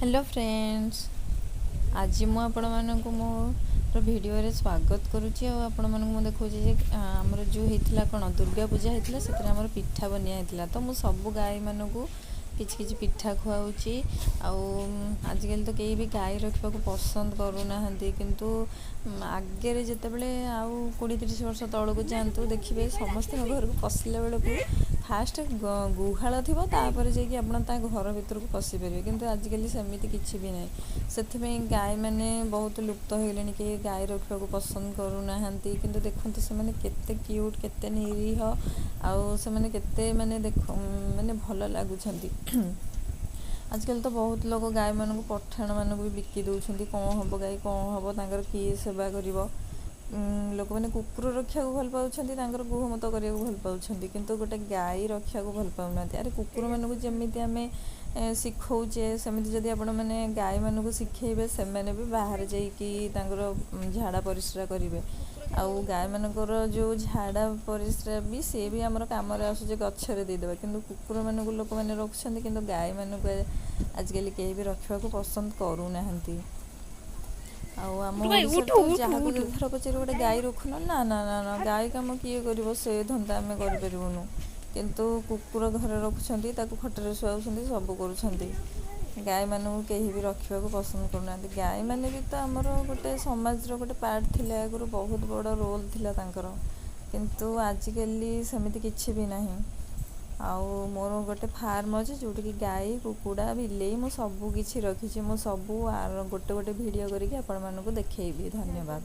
Hello friends, आज मु आपण मानक मोर वीडियो रे स्वागत करुच्ची। आपण मानक मु देखौची जे हमर जो हेतिला कोन दुर्गा पूजा हेतिला सेतरा हमर पिठा बनिया हेतिला। तो मु सब गाय मानकू किछि किछि पिठा खुआउची। आजकल तो कई भी गाय रखा पसंद करूना, किंतु आगे जिते बड़े आउ 20-30 वर्ष तौक जातु देखिए समस्त घर को पशिला बेलू फास्ट गुहाल थी जाकि आप घर भर को पशिपारे, किंतु आजिकल सेमती किसी भी ना। से गाय मैंने बहुत लुप्त हो गले कि गाय रखा पसंद करूना, किंतु देखते से केते क्यूट केते निरीह आउ से माने देख माने भल लगुच। आजकल तो बहुत लोग गाय मानक पठाण मानक भी बिकी दौरान कौन हम गाय कौन हम तर किए सेवा कर लोक मैंने कुकुर रखा भल पाँच गुहमत करने भल पाँच, किंतु गोटे गाय रखा भल पाऊना। अरे कुकुर मानक जमी आम शिखौचे सेमती जदि आपण मैंने गाय मानक शिखेबे से भी बाहर जाकर झाड़ा परिश्रा करेंगे। आउ गाय मानकर जो झाड़ा परिश्रा भी सी भी आमर कम आसूचे गचरे देदेबा, किंतु कुकुर मानक लोक मैंने रखुच्च, किंतु गाय मानक आजिकल कहीं भी रखा पसंद करूना। आम तो जहाँ को घर पचार गोटे गाय रखुन ना ना ना ना गाय कम किए कर से धंदा आम करूँ, किंतु कुकुर घर रखुच्च खटरे शुआऊँ सब कर। गाय मानू कहीं भी रखा पसंद करूना। गाय मैंने भी तो आमर गोटे समाज गोटे पार्ट थी, आगुरी बहुत बड़ रोल थिला तांकर, किंतु आजिकल सेमती किछि भी नहीं। आउ मोर गोटे फार्म अच्छे जोटि गाय कुकुड़ा बिलेई मु सबू किछि रखी, मु सबू गोटे गोटे वीडियो करके आपण मानकु देखैबी। धन्यवाद।